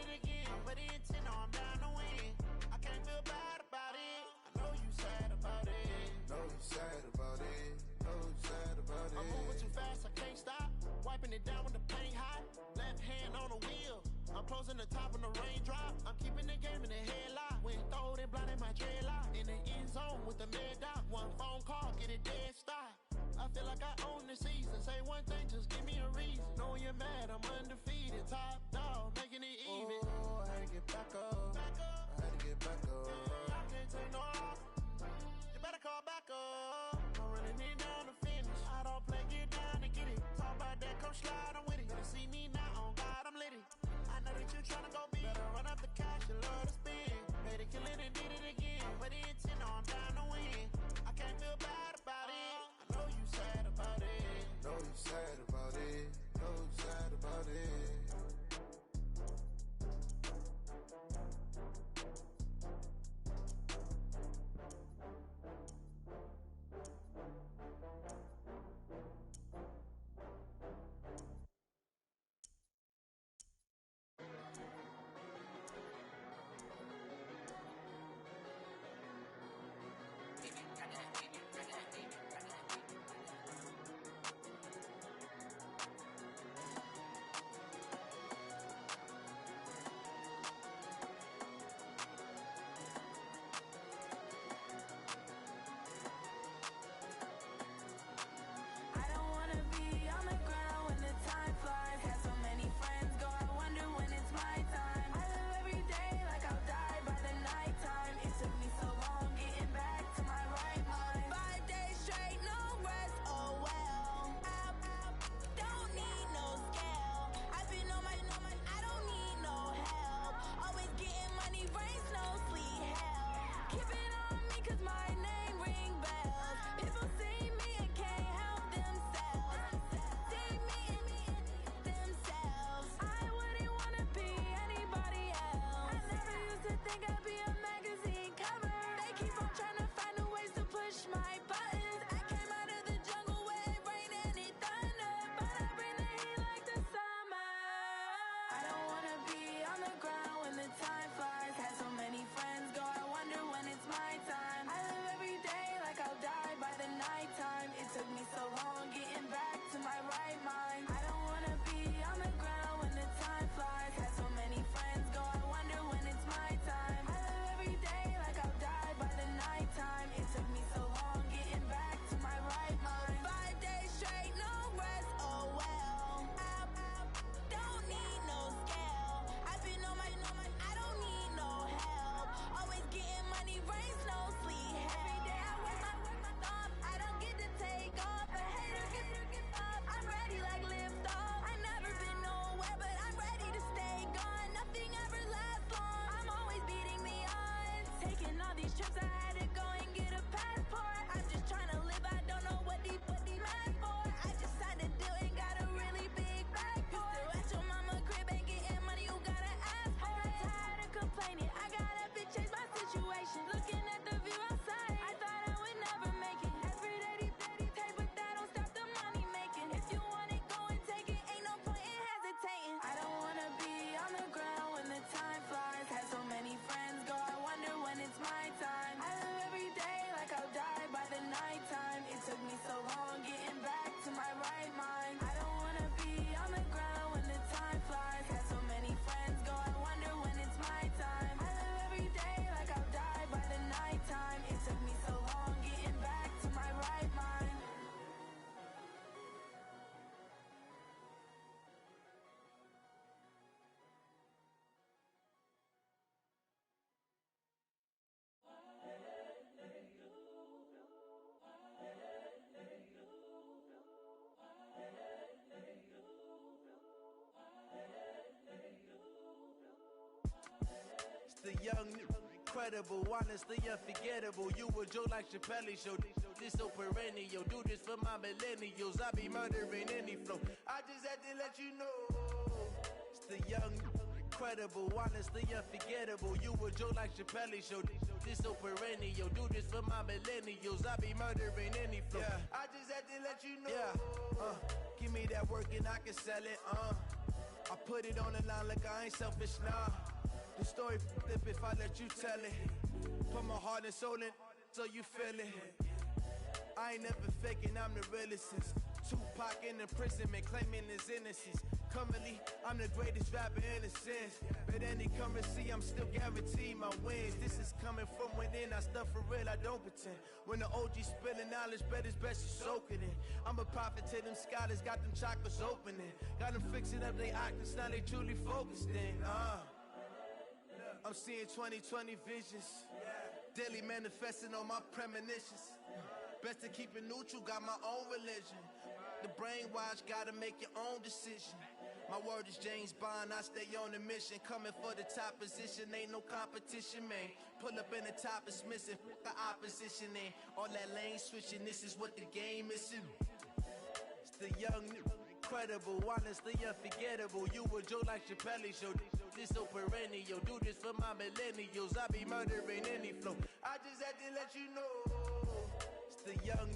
it again. But the intent, no, I'm down to win. I can't feel bad about it. I know you sad about it. Know you sad about it. Know you sad about it. I'm moving too fast, I can't stop. Wiping it down when the paint hot. Left hand on the wheel. I'm closing the top when the raindrop. I'm keeping the game in the headlock. When throwed and blinded my dreadlock. In the end zone with the mad dot. One phone call, get it dead stop. I feel like I own the season. Say one thing, just give me a reason. Knowing you're mad, I'm undefeated. Top dog, making it even. Oh, I had to get back up. I had to get back up. I can't take no off. You better call back up. I'm running it down to finish. I don't play, get down to get it. Talk about that, come slide, I'm with it. Better see me now, on God, I'm lit it. I know that you tryna go big. Better run up the cash, you love to spend. Made it, kill it, and did it again. But the intent, no, I'm down to win. I can't feel bad about it. I know you sad about it. Know you sad about it. Know you sad about it. The young, incredible, honestly unforgettable. You a Joe like Chappelle show. This so perennial. Do this for my millennials. I be murdering any flow. I just had to let you know. It's the young, incredible, honestly unforgettable. You a Joe like Chappelle show. This so perennial. Do this for my millennials. I be murdering any flow. Yeah. I just had to let you know. Yeah. Give me that work and I can sell it. I put it on the line like I ain't selfish, nah. The story flip if I let you tell it. Put my heart and soul in so you feel it. I ain't never faking, I'm the realest since Tupac in imprisonment, claiming his innocence. Currently, I'm the greatest rapper in a sense. But any currency, I'm still guaranteed my wins. This is coming from within, I stuff for real, I don't pretend. When the OG spilling knowledge, bet it's best you soak it in. I'm a prophet to them scholars, got them chakras opening. Got them fixing up they octaves, now they truly focused in. I'm seeing 2020 visions. Daily manifesting on my premonitions. Best to keep it neutral, got my own religion. The brainwash, gotta make your own decision. My word is James Bond, I stay on the mission. Coming for the top position, ain't no competition, man. Pull up in the top, it's missing, the opposition ain't. All that lane switching, this is what the game is. It's the young, incredible, honestly unforgettable. You a Joe like Chappelle show. This so perennial, do this for my millennials. I be murdering any flow. I just had to let you know. It's the young,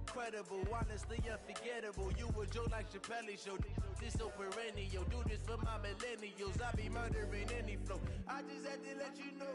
incredible, honestly unforgettable. You a Joe like Chappelle show. This so perennial, do this for my millennials. I be murdering any flow. I just had to let you know.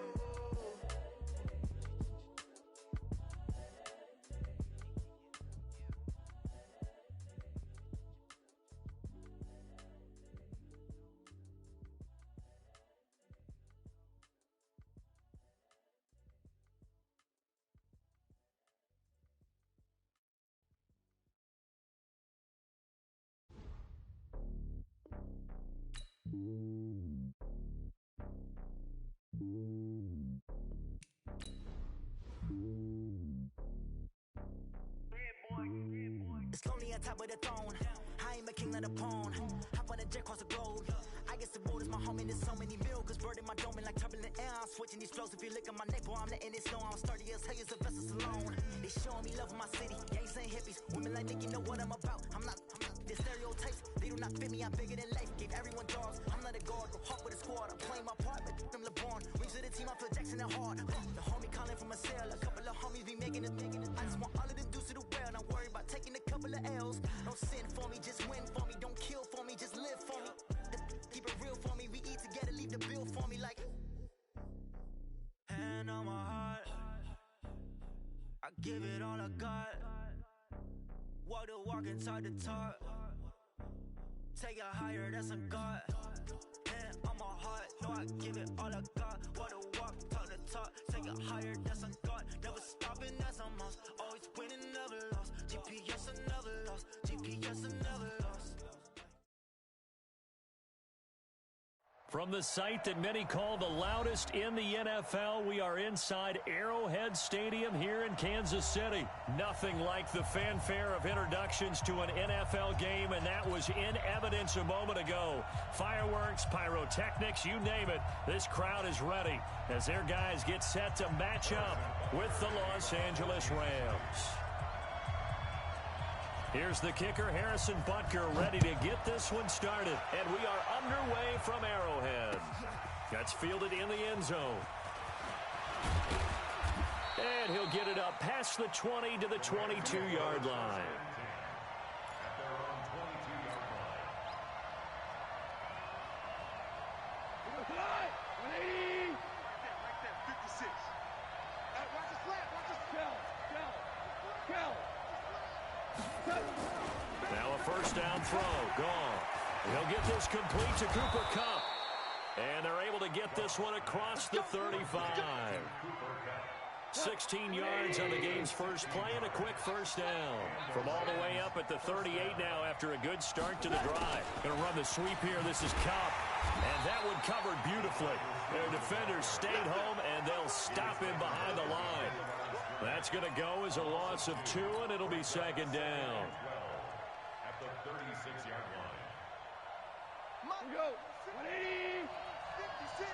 It's lonely on top of the throne. I ain't a king, not a pawn. Hop on a jet across the globe. I guess the road is my home and there's so many milkers bird in my dome and like turbulent air. I'm switching these flows. If you look at my neck, boy, I'm letting it snow. I'm sturdy as hell, as a vessel alone. They showing me love in my city. Gangs ain't hippies. Women like me, you know what I'm about. I'm not the stereotypes. They do not fit me. I'm bigger than life. Gave everyone dogs. I'm not a guard. Go hawk with a squad. I'm playing my part, but them LeBron. Rings to the team. I feel Jackson and hard. The homie calling from a cell. A couple of homies be making it. I just want all of them dudes to do well. Not worry about taking a couple of L's. Don't sin for me, just win for me. Don't kill for me, just live for me. Keep it real for me. We eat together, leave the bill for me like. Hand on my heart, I give it all I got. Walk the walk and talk the talk. Take it higher, that's a God. Hand on my heart, no, I give it all I got. Walk the walk, talk the talk. Take it higher, that's a God. Never stopping, that's a must. Always winning, never lost. GPS, I never lost. GPS, I never lost. From the site that many call the loudest in the NFL, we are inside Arrowhead Stadium here in Kansas City. Nothing like the fanfare of introductions to an NFL game, and that was in evidence a moment ago. Fireworks, pyrotechnics, you name it. This crowd is ready as their guys get set to match up with the Los Angeles Rams. Here's the kicker, Harrison Butker, ready to get this one started. And we are underway from Arrowhead. That's fielded in the end zone. And he'll get it up past the 20 to the 22-yard line. Now a first down throw, gone. He'll get this complete to Cooper Kupp. And they're able to get this one across the 35. 16 yards on the game's first play and a quick first down. From all the way up at the 38 now after a good start to the drive. Going to run the sweep here. This is Kupp. And that one covered beautifully. Their defenders stayed home, and they'll stop him behind the line. That's going to go as a loss of 2, and it'll be second down. At the 36-yard line. Here we go. 180. 56.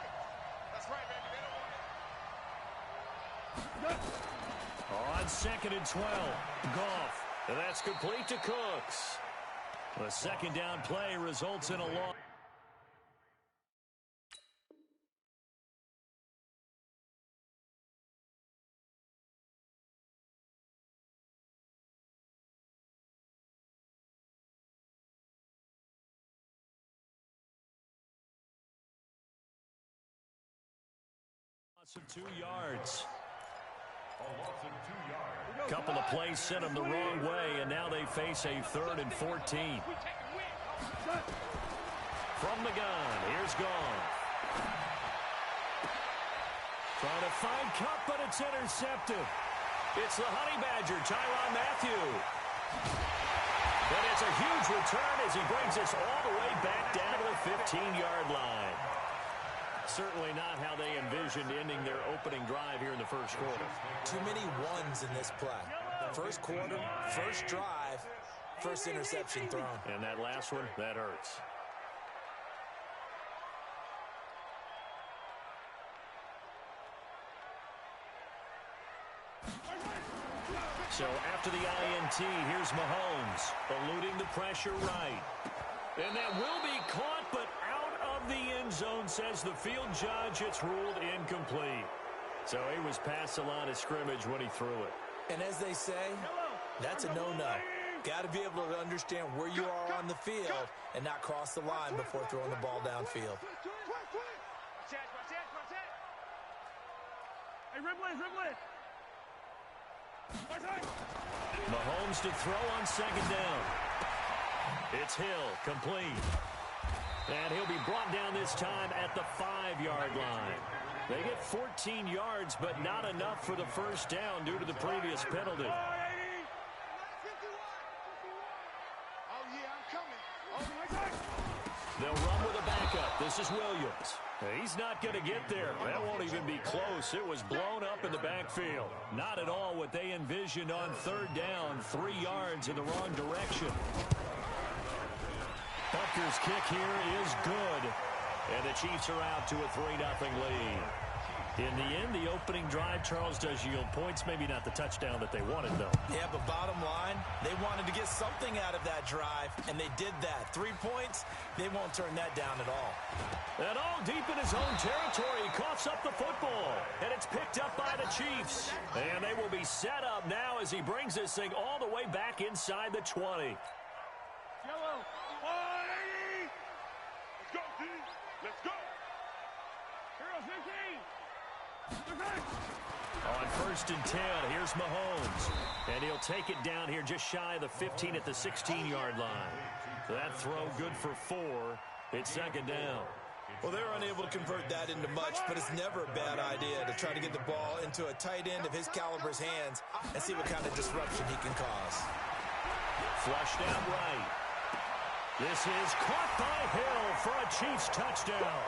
That's right, baby. They don't want it. On second and 12, Goff. And that's complete to Cooks. The second down play results in a loss. Of 2 yards. A loss of 2 yards. Couple of plays sent them the wrong way, and now they face a 3rd and 14. From the gun, here's Goff. Trying to find Cup, but it's intercepted. It's the Honey Badger, Tyrann Mathieu. And it's a huge return as he brings us all the way back down to the 15-yard line. Certainly not how they envisioned ending their opening drive here in the first quarter. Too many ones in this play. First quarter, first drive, first interception thrown. And that last one, that hurts. So after the INT, here's Mahomes, eluding the pressure right. And that will be caught, but out of the end zone, says the field judge. It's ruled incomplete. So he was past the line of scrimmage when he threw it. And as they say, that's a no-no. Got to be able to understand where you are on the field and not cross the line before throwing the ball downfield. Mahomes to throw on 2nd down. It's Hill, complete. And he'll be brought down this time at the 5-yard line. They get 14 yards, but not enough for the first down due to the previous penalty. They'll run with a backup. This is Williams. He's not going to get there. That won't even be close. It was blown up in the backfield. Not at all what they envisioned on 3rd down. 3 yards in the wrong direction. Butker's kick here is good. And the Chiefs are out to a 3-0 lead. In the end, the opening drive, Charles, does yield points. Maybe not the touchdown that they wanted, though. Yeah, but bottom line, they wanted to get something out of that drive, and they did that. 3 points, they won't turn that down at all. And all deep in his own territory, he coughs up the football. And it's picked up by the Chiefs. And they will be set up now as he brings this thing all the way back inside the 20. Yellow. 180. Let's go, team. Let's go. Heroes 15. On 1st and 10, here's Mahomes. And he'll take it down here just shy of the 15 at the 16-yard line. That throw good for 4. It's 2nd down. Well, they're unable to convert that into much, but it's never a bad idea to try to get the ball into a tight end of his caliber's hands and see what kind of disruption he can cause. Flushed out right. This is caught by Hill for a Chiefs touchdown.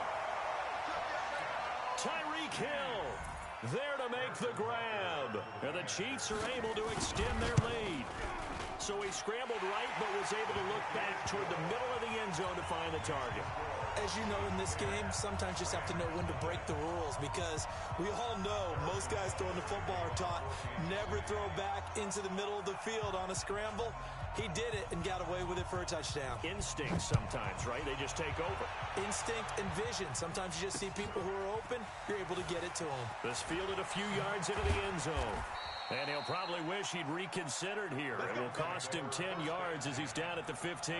Tyreek Hill there to make the grab. And the Chiefs are able to extend their lead. So he scrambled right, but was able to look back toward the middle of the end zone to find the target. As you know, in this game, sometimes you just have to know when to break the rules, because we all know most guys throwing the football are taught never throw back into the middle of the field on a scramble. He did it and got away with it for a touchdown. Instinct sometimes, right? They just take over. Instinct and vision. Sometimes you just see people who are open, you're able to get it to them. This fielded a few yards into the end zone. And he'll probably wish he'd reconsidered here. It will cost him 10 yards as he's down at the 15.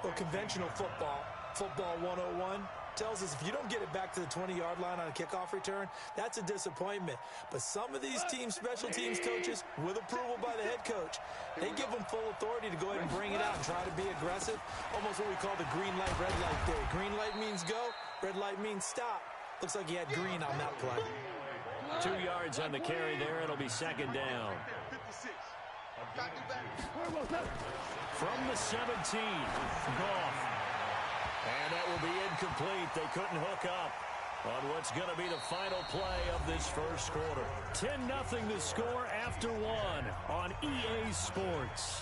Well, conventional football 101, tells us if you don't get it back to the 20-yard line on a kickoff return, that's a disappointment. But some of these teams, special teams coaches, with approval by the head coach, they give them full authority to go ahead and bring it out and try to be aggressive, almost what we call the green light, red light theory. Green light means go, red light means stop. Looks like he had green on that play. 2 yards on the carry there. It'll be 2nd down. From the 17, Goff. And that will be incomplete. They couldn't hook up on what's going to be the final play of this first quarter. 10-0 the score after 1 on EA Sports.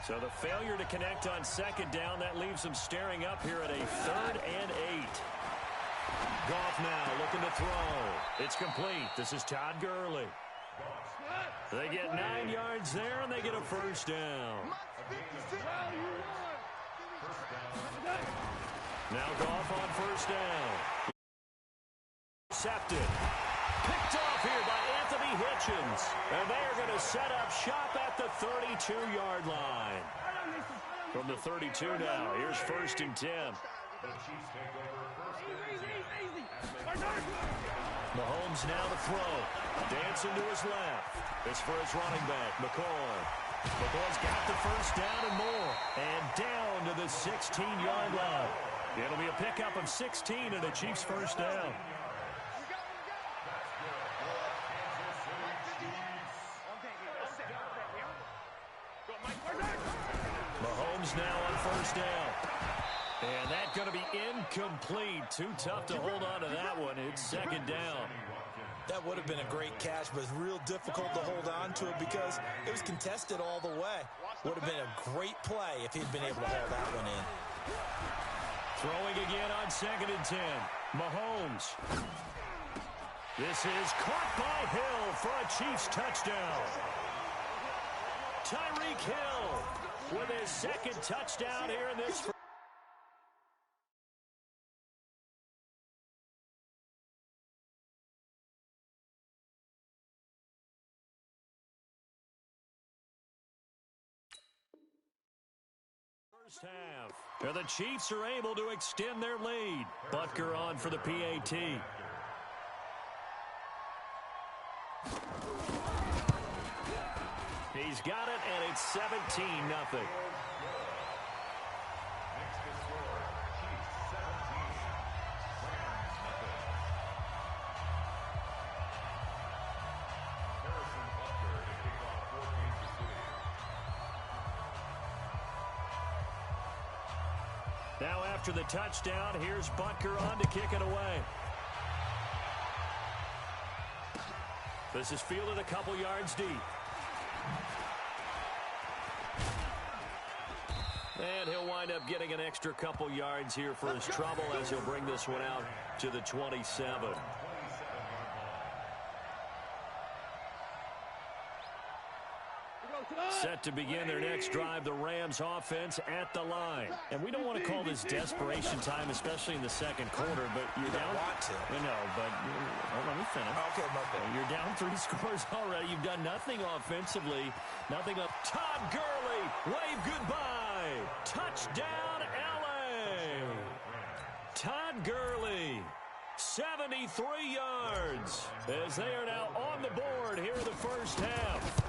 So the failure to connect on 2nd down, that leaves them staring up here at a 3rd and 8. Goff now looking to throw. It's complete. This is Todd Gurley. They get 9 yards there, and they get a first down. Now Goff on 1st down. Intercepted. Picked off here by Anthony Hitchens. And they are going to set up shop at the 32-yard line. From the 32 now, here's 1st and 10. Mahomes now to throw. Dancing to his left. It's for his running back, McCoy. McCoy's got the first down and more. And down to the 16-yard line. It'll be a pickup of 16 and a Chiefs first down. Mahomes now on first down. And that's going to be incomplete. Too tough to hold on to that one. It's second down. That would have been a great catch, but it's real difficult to hold on to it because it was contested all the way. Would have been a great play if he'd been able to hold that one in. Throwing again on 2nd and 10. Mahomes. This is caught by Hill for a Chiefs touchdown. Tyreek Hill with his second touchdown here in this first half. The Chiefs are able to extend their lead. Butker on for the PAT. He's got it, and it's 17-0. Now after the touchdown, here's Butker on to kick it away. This is fielded a couple yards deep. And he'll wind up getting an extra couple yards here for his trouble as he'll bring this one out to the 27. Set to begin their next drive, the Rams offense at the line. And we don't want to call this desperation time, especially in the second quarter, but you're down. Want to. I know, but let me finish. Okay, my bad. You're down 3 scores already. You've done nothing offensively. Nothing up. Todd Gurley, wave goodbye. Touchdown, L.A. Todd Gurley, 73 yards, as they are now on the board here in the first half.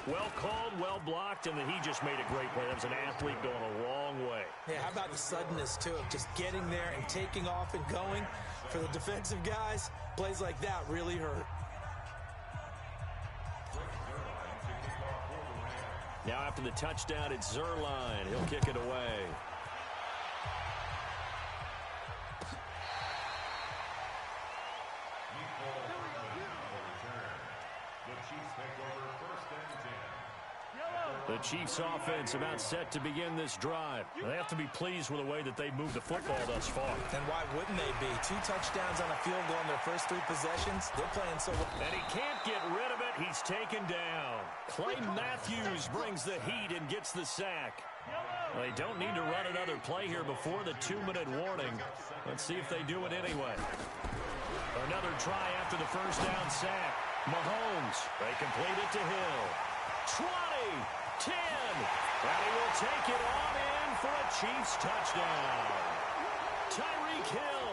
Well called, well blocked, and he just made a great play. That was an athlete going a long way. Yeah, how about the suddenness, too, of just getting there and taking off and going? For the defensive guys, plays like that really hurt. Now after the touchdown, it's Zerline. He'll kick it away. The Chiefs offense about set to begin this drive. They have to be pleased with the way that they've moved the football thus far. And why wouldn't they be? 2 touchdowns on a field goal in their first 3 possessions. They're playing so well. And he can't get rid of it. He's taken down. Clay Matthews brings the heat and gets the sack. They don't need to run another play here before the 2-minute warning. Let's see if they do it anyway. Another try after the first down sack. Mahomes, they complete it to Hill. 20, 10, and he will take it on in for a Chiefs touchdown. Tyreek Hill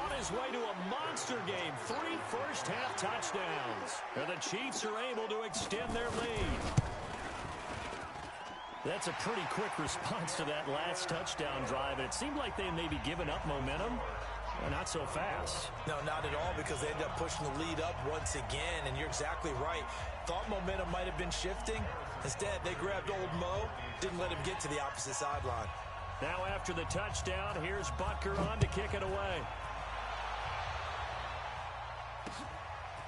on his way to a monster game. 3 first-half touchdowns. And the Chiefs are able to extend their lead. That's a pretty quick response to that last touchdown drive. And it seemed like they may be giving up momentum. Well, not so fast. No, not at all, because they ended up pushing the lead up once again, and you're exactly right. Thought momentum might have been shifting. Instead, they grabbed old Mo, didn't let him get to the opposite sideline. Now after the touchdown, here's Butker on to kick it away.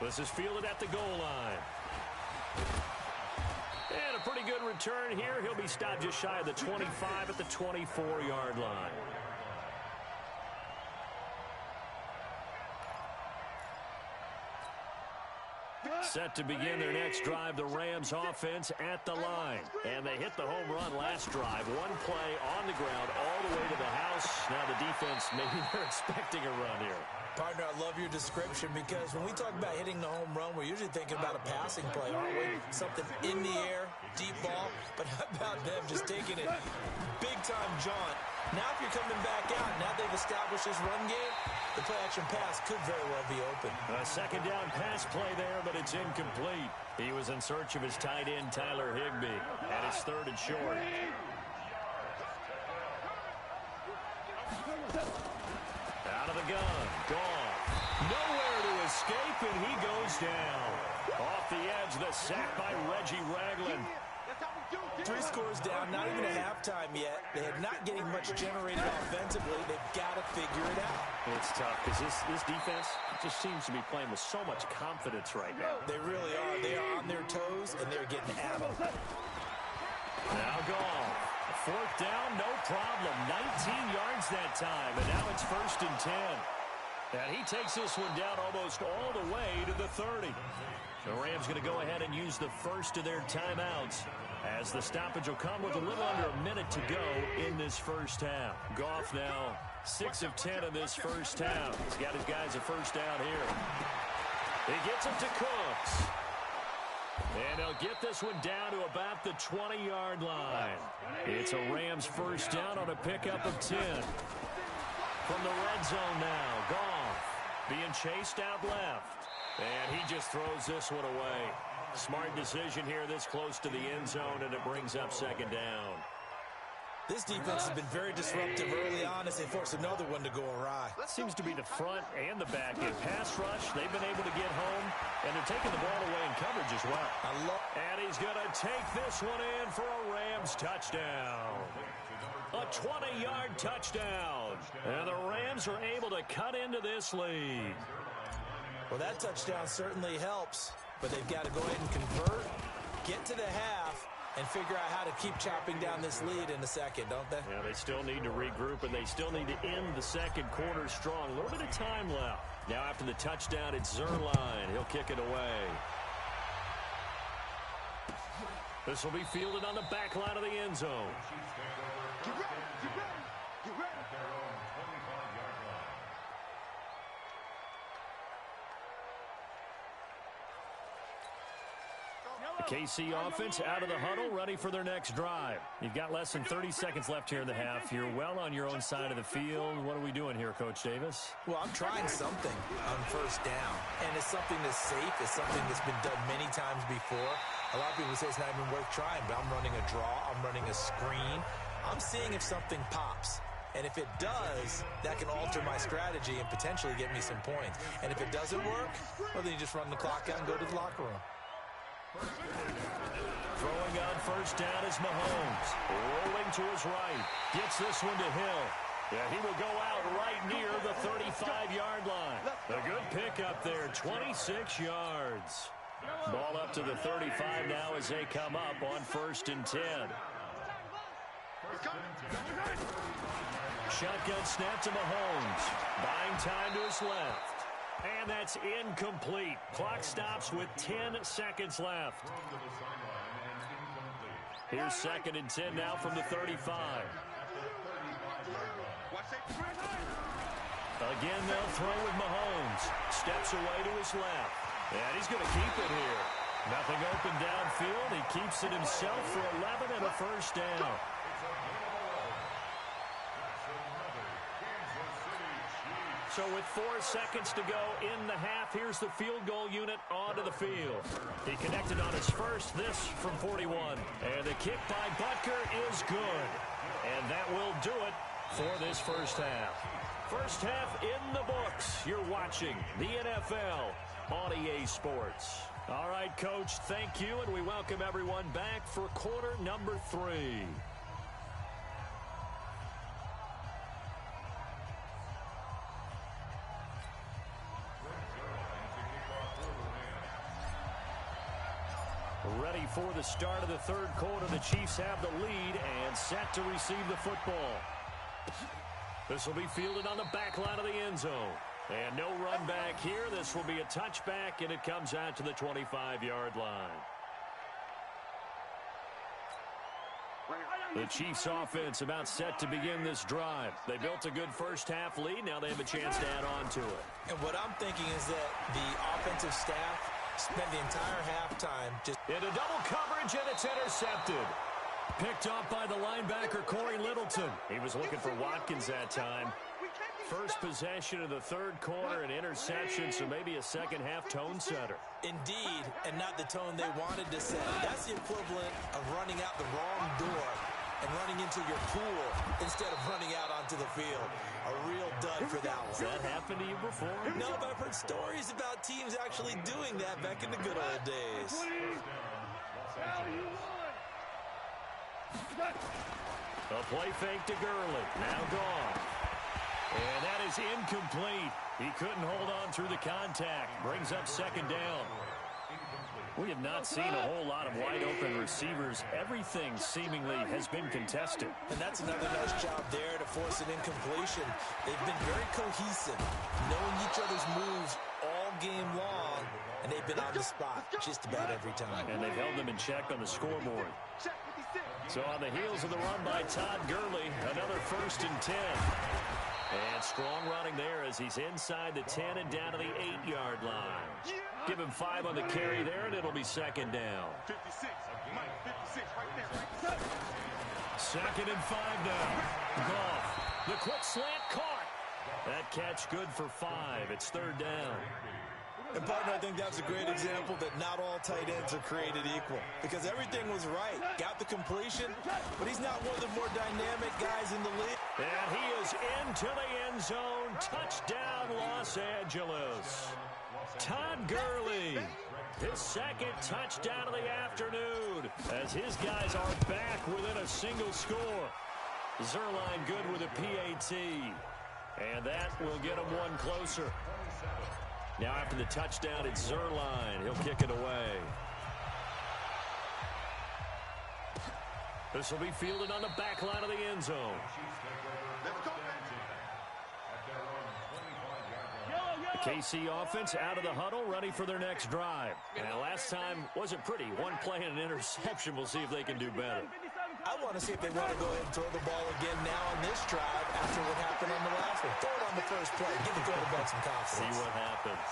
This is fielded at the goal line. And a pretty good return here. He'll be stopped just shy of the 25 at the 24-yard line. Set to begin their next drive, the Rams offense at the line. And they hit the home run last drive. 1 play on the ground all the way to the house. Now the defense, maybe they're expecting a run here. Partner, I love your description, because when we talk about hitting the home run, we're usually thinking about a passing play, aren't we? Something in the air, deep ball. But how about them just taking it big-time jaunt Now if you're coming back out, now they've established this run game, the play-action pass could very well be open. A second down pass play there, but it's incomplete. He was in search of his tight end, Tyler Higbee, and it's 3rd and short. Out of the gun, gone. Nowhere to escape, and he goes down. Off the edge, the sack by Reggie Ragland. 3 scores down, not even at halftime yet. They're not getting much generated offensively. They've got to figure it out. It's tough because this defense just seems to be playing with so much confidence right now. They really are. They are on their toes, and they're getting at them. Now gone. 4th down, no problem. 19 yards that time, and now it's 1st and 10. And he takes this one down almost all the way to the 30. The Rams going to go ahead and use the first of their timeouts as the stoppage will come with a little under a minute to go in this first half. Goff now 6 of 10 in this first half. He's got his guys a first down here. He gets it to Cooks. And he'll get this one down to about the 20-yard line. It's a Rams first down on a pickup of 10. From the red zone now, Goff being chased out left. And he just throws this one away. Smart decision here this close to the end zone, and it brings up 2nd down. This defense has been very disruptive early on as they force another one to go awry. Seems to be the front and the back end. Pass rush, they've been able to get home, and they're taking the ball away in coverage as well. And he's going to take this one in for a Rams touchdown. A 20-yard touchdown. And the Rams are able to cut into this lead. Well, that touchdown certainly helps, but they've got to go ahead and convert, get to the half, and figure out how to keep chopping down this lead in the second, don't they? Yeah, they still need to regroup, and they still need to end the second quarter strong. A little bit of time left. Now after the touchdown, it's Zerline. He'll kick it away. This will be fielded on the back line of the end zone. KC offense out of the huddle, ready for their next drive. You've got less than 30 seconds left here in the half. You're well on your own side of the field. What are we doing here, Coach Davis? Well, I'm trying something on first down, and it's something that's safe. It's something that's been done many times before. A lot of people say it's not even worth trying, but I'm running a draw. I'm running a screen. I'm seeing if something pops. And if it does, that can alter my strategy and potentially get me some points. And if it doesn't work, well, then you just run the clock out and go to the locker room. Throwing on first down is Mahomes. Rolling to his right. Gets this one to Hill. Yeah, he will go out right near the 35-yard line. A good pickup there, 26 yards. Ball up to the 35 now as they come up on 1st and 10. Shotgun snap to Mahomes. Buying time to his left. And that's incomplete. Clock stops with 10 seconds left. Here's 2nd and 10 now from the 35. Again, they'll throw with Mahomes. Steps away to his left. And he's going to keep it here. Nothing open downfield. He keeps it himself for 11 and a first down. So with 4 seconds to go in the half, here's the field goal unit onto the field. He connected on his first, this from 41. And the kick by Butker is good. And that will do it for this first half. First half in the books. You're watching the NFL on EA Sports. All right, Coach, thank you, and we welcome everyone back for quarter number 3. Ready for the start of the third quarter. The Chiefs have the lead and set to receive the football. This will be fielded on the back line of the end zone. And no run back here. This will be a touchback, and it comes out to the 25-yard line. The Chiefs offense about set to begin this drive. They built a good first half lead. Now they have a chance to add on to it. And what I'm thinking is that the offensive staff spent the entire halftime just into double coverage, and it's intercepted. Picked up by the linebacker, Corey Littleton. He was looking for Watkins that time. First possession of the third quarter, an interception, so maybe a second-half tone setter. Indeed, and not the tone they wanted to set. That's the equivalent of running out the wrong door and running into your pool instead of running out onto the field. A real dud for that one. Has that happened to you before? No, but I've heard stories about teams actually doing that back in the good old days. A play fake to Gurley. Now gone. And that is incomplete. He couldn't hold on through the contact. Brings up second down. We have not seen a whole lot of wide-open receivers. Everything seemingly has been contested. And that's another nice job there to force an incompletion. They've been very cohesive, knowing each other's moves all game long, and they've been on the spot just about every time. And they've held them in check on the scoreboard. So on the heels of the run by Todd Gurley, another 1st and 10. And strong running there as he's inside the 10 and down to the 8-yard line. Give him 5 on the carry there, and it'll be second down. 56, Mike, 56, right there. 2nd and 5 now. Goff, the quick slant caught. That catch good for 5. It's 3rd down. And, partner, I think that's a great example that not all tight ends are created equal. Because everything was right. Got the completion, but he's not one of the more dynamic guys in the league. And he is into the end zone. Touchdown, Los Angeles. Todd Gurley, his 2nd touchdown of the afternoon, as his guys are back within a single score. Zerline good with a PAT. And that will get him one closer. Now after the touchdown, it's Zerline. He'll kick it away. This will be fielded on the back line of the end zone. The KC offense out of the huddle, ready for their next drive. Now last time wasn't pretty. One play and an interception. We'll see if they can do better. I want to see if they want to go ahead and throw the ball again now on this drive after what happened on the last one. Throw it on the first play. Give the quarterback some confidence. See what happens.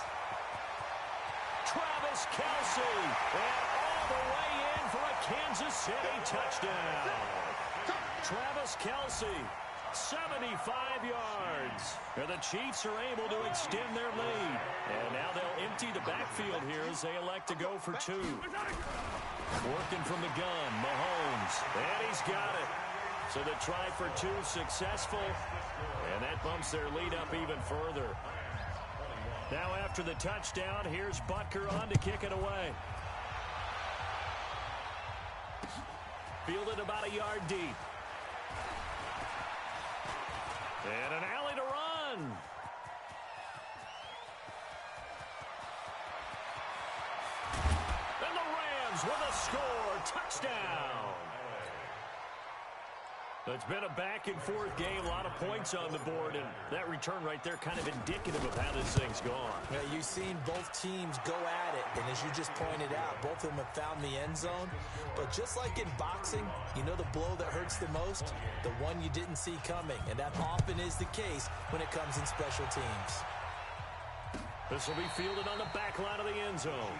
Travis Kelce. And all the way in for a Kansas City touchdown. Travis Kelce, 75 yards. And the Chiefs are able to extend their lead. And now they'll empty the backfield here as they elect to go for 2. Working from the gun, Mahomes. And he's got it. So the try for 2 successful. And that bumps their lead up even further. Now after the touchdown, here's Butker on to kick it away. Fielded about a yard deep. And an alley to run. And the Rams with a score. Touchdown. It's been a back-and-forth game, a lot of points on the board, and that return right there kind of indicative of how this thing's gone. Yeah, you've seen both teams go at it, and as you just pointed out, both of them have found the end zone. But just like in boxing, you know the blow that hurts the most? The one you didn't see coming, and that often is the case when it comes in special teams. This will be fielded on the back line of the end zone.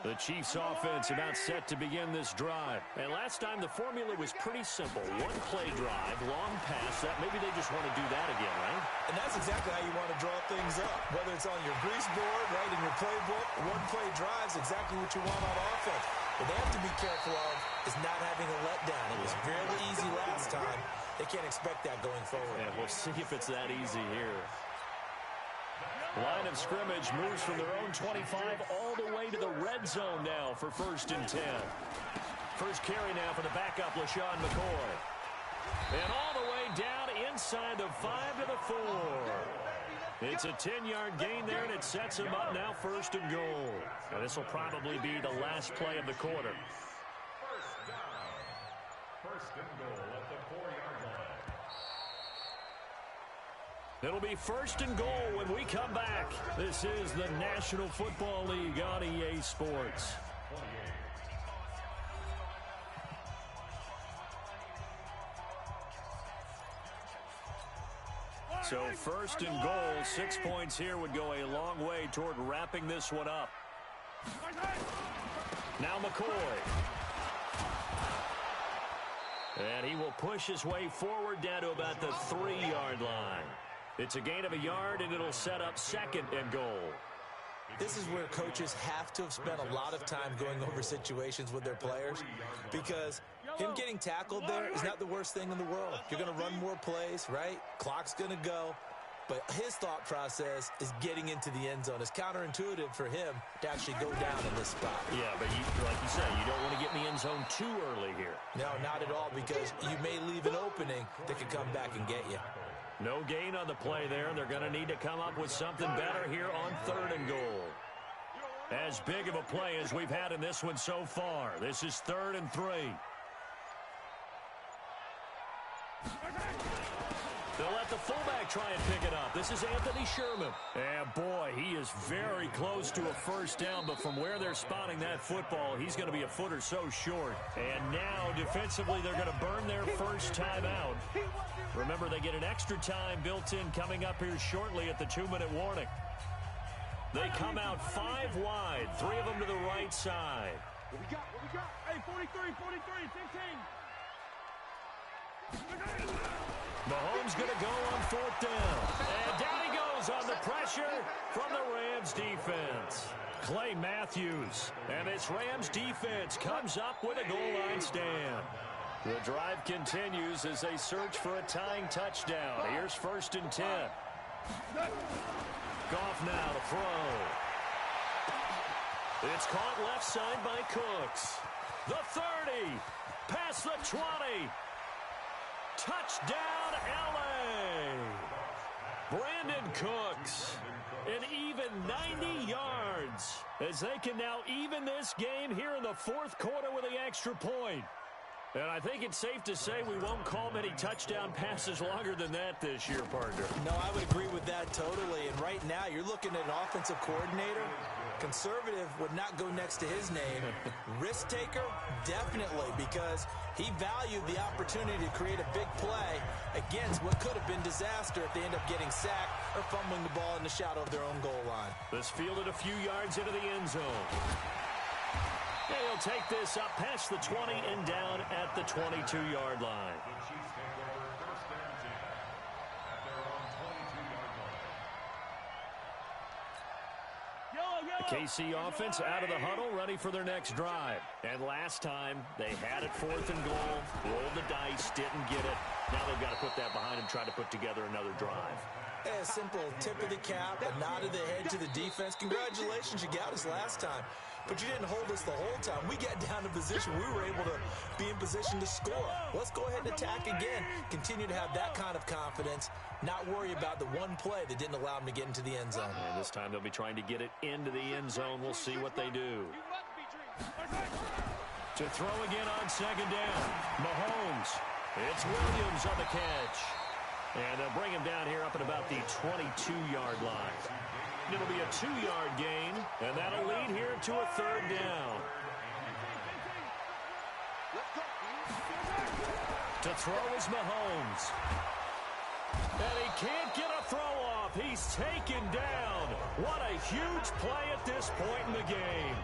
The Chiefs offense about set to begin this drive. And last time the formula was pretty simple. One play drive, long pass. That maybe they just want to do that again, right? And that's exactly how you want to draw things up. Whether it's on your grease board, right, in your playbook, one play drive is exactly what you want on offense. What they have to be careful of is not having a letdown. It was fairly easy last time. They can't expect that going forward. Yeah, we'll see if it's that easy here. Line of scrimmage moves from their own 25 all the way to the red zone now for 1st and 10. First carry now for the backup, LaShawn McCoy. And all the way down inside the 5 to the 4. It's a 10-yard gain there, and it sets him up now 1st and goal. And this will probably be the last play of the quarter. First and goal at the 4-yard line. It'll be 1st and goal when we come back. This is the National Football League on EA Sports. So 1st and goal, 6 points here would go a long way toward wrapping this one up. Now McCoy. And he will push his way forward down to about the 3-yard line. It's a gain of a yard, and it'll set up 2nd and goal. This is where coaches have to have spent a lot of time going over situations with their players, because him getting tackled there is not the worst thing in the world. You're going to run more plays, right? Clock's going to go. But his thought process is getting into the end zone. It's counterintuitive for him to actually go down in this spot. Yeah, but like you said, you don't want to get in the end zone too early here. No, not at all, because you may leave an opening that could come back and get you. No gain on the play there. They're going to need to come up with something better here on 3rd and goal. As big of a play as we've had in this one so far. This is 3rd and 3. They'll let the fullback try and pick it up. This is Anthony Sherman. And boy, he is very close to a first down, but from where they're spotting that football, he's going to be a foot or so short. And now, defensively, they're going to burn their first time out. Remember, they get an extra time built in coming up here shortly at the 2-minute warning. They come out 5 wide, 3 of them to the right side. What we got? Hey, 43, 15. Mahomes going to go on 4th down. And down he goes on the pressure from the Rams defense. Clay Matthews. And this Rams defense comes up with a goal line stand. The drive continues as they search for a tying touchdown. Here's 1st and 10. Goff now to throw. It's caught left side by Cooks. The 30. Past the 20. Touchdown, L.A. Brandon Cooks. An even 90 yards as they can now even this game here in the 4th quarter with the extra point. And I think it's safe to say we won't call many touchdown passes longer than that this year, partner. No, I would agree with that totally. And right now, you're looking at an offensive coordinator. Conservative would not go next to his name. Risk taker, definitely, because he valued the opportunity to create a big play against what could have been disaster if they end up getting sacked or fumbling the ball in the shadow of their own goal line. This fielded a few yards into the end zone. And he'll take this up past the 20 and down at the 22-yard line. The KC offense out of the huddle, ready for their next drive. And last time, they had it 4th and goal, rolled the dice, didn't get it. Now they've got to put that behind them, try to put together another drive. A simple tip of the cap, a nod of the head to the defense. Congratulations, you got us last time. But you didn't hold us the whole time. We got down to position. We were able to be in position to score. Let's go ahead and attack again. Continue to have that kind of confidence. Not worry about the one play that didn't allow them to get into the end zone. And this time they'll be trying to get it into the end zone. We'll see what they do. To throw again on 2nd down. Mahomes. It's Williams on the catch. And they'll bring him down here up at about the 22-yard line. It'll be a 2-yard gain, and that'll lead here to a 3rd down. To throw is Mahomes. And he can't get a throw off. He's taken down. What a huge play at this point in the game.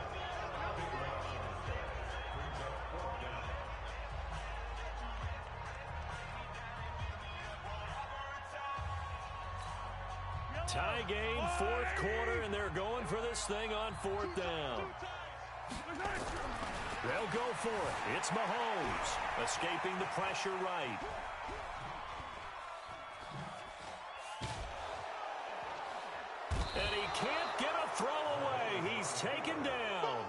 Tie game, 4th quarter, and they're going for this thing on 4th down. They'll go for it. It's Mahomes, escaping the pressure right. And he can't get a throw away. He's taken down.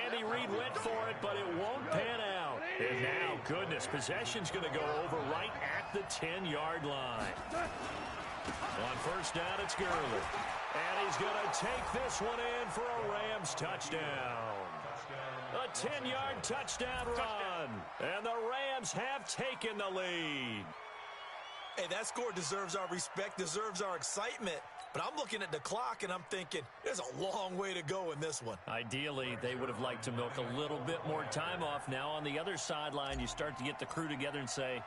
Andy Reid went for it, but it won't pan out. And now, goodness, possession's going to go over right at the 10-yard line. On 1st down, it's Gurley. And he's going to take this one in for a Rams touchdown. A 10-yard touchdown run. And the Rams have taken the lead. Hey, that score deserves our respect, deserves our excitement. But I'm looking at the clock, and I'm thinking, there's a long way to go in this one. Ideally, they would have liked to milk a little bit more time off. Now on the other sideline, you start to get the crew together and say,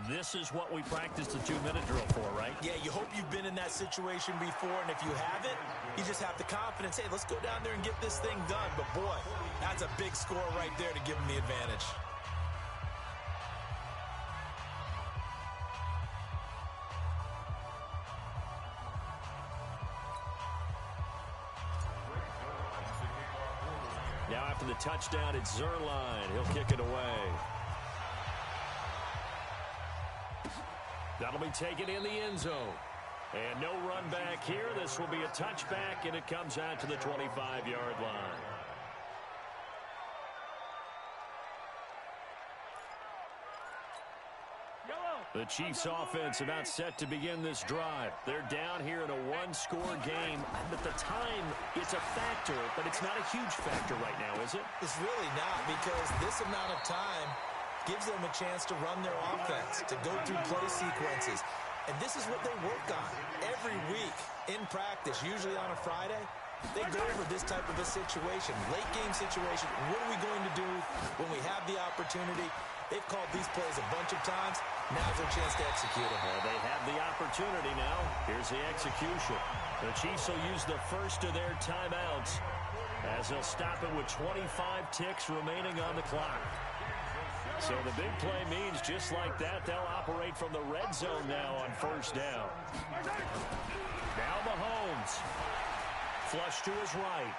This is what we practiced a 2-minute drill for, right? Yeah, you hope you've been in that situation before, and if you haven't, you just have the confidence, hey, let's go down there and get this thing done. But, boy, that's a big score right there to give them the advantage. Now after the touchdown, it's Zerline. He'll kick it away. That'll be taken in the end zone. And no run back here. This will be a touchback, and it comes out to the 25-yard line. The Chiefs offense about set to begin this drive. They're down here in a one-score game. At the time, it's a factor, but it's not a huge factor right now, is it? It's really not, because this amount of time gives them a chance to run their offense, to go through play sequences. And this is what they work on every week in practice, usually on a Friday. They go over this type of a situation, late-game situation. What are we going to do when we have the opportunity? They've called these plays a bunch of times. Now's their chance to execute them. Well, they have the opportunity now. Here's the execution. The Chiefs will use the first of their timeouts as they'll stop it with 25 ticks remaining on the clock. So the big play means just like that, they'll operate from the red zone now on first down. Now Mahomes. Flush to his right.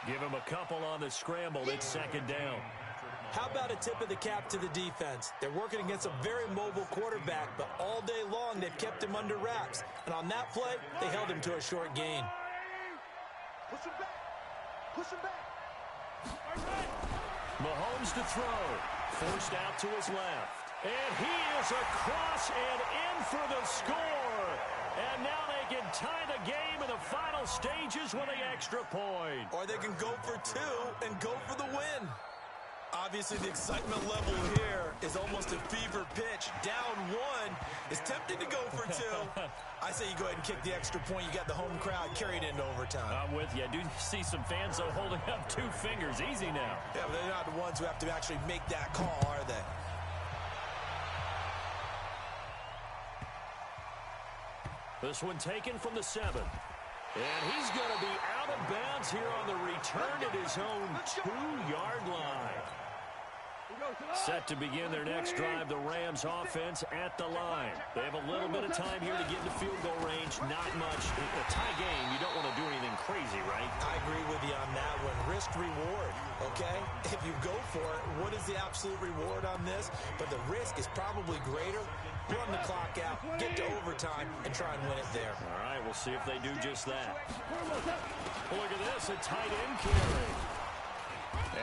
Give him a couple on the scramble. It's second down. How about a tip of the cap to the defense? They're working against a very mobile quarterback, but all day long they've kept him under wraps. And on that play, they held him to a short gain. Push him back. Push him back. Mahomes to throw. Forced out to his left. And he is across and in for the score. And now they can tie the game in the final stages with an extra point. Or they can go for two and go for the win. Obviously, the excitement level here is almost a fever pitch. Down one is tempting to go for two. I say you go ahead and kick the extra point. You got the home crowd carried into overtime. I'm with you. I do see some fans, though, holding up 2 fingers. Easy now. Yeah, but they're not the ones who have to actually make that call, are they? This one taken from the 7. And he's going to be out of bounds here on the return at his own 2-yard line. Set to begin their next drive, the Rams offense at the line. They have a little bit of time here to get into field goal range. Not much. A tie game, you don't want to do anything crazy, right? I agree with you on that one. Risk reward, okay? If you go for it, what is the absolute reward on this? But the risk is probably greater. Run the clock out, get to overtime, and try and win it there. All right, we'll see if they do just that. Look at this, a tight end carry.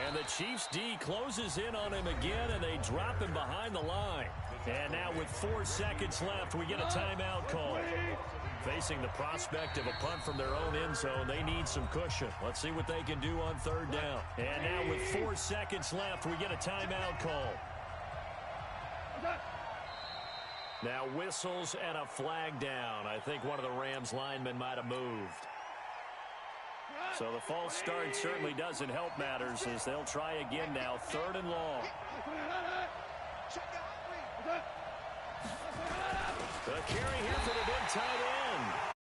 And the Chiefs D closes in on him again, and they drop him behind the line. And now with 4 seconds left, we get a timeout call. Facing the prospect of a punt from their own end zone, they need some cushion. Let's see what they can do on third down. And now with 4 seconds left, we get a timeout call. Now whistles and a flag down. I think one of the Rams linemen might have moved. So the false start certainly doesn't help matters as they'll try again now. 3rd and long. The carry here for the big tight end.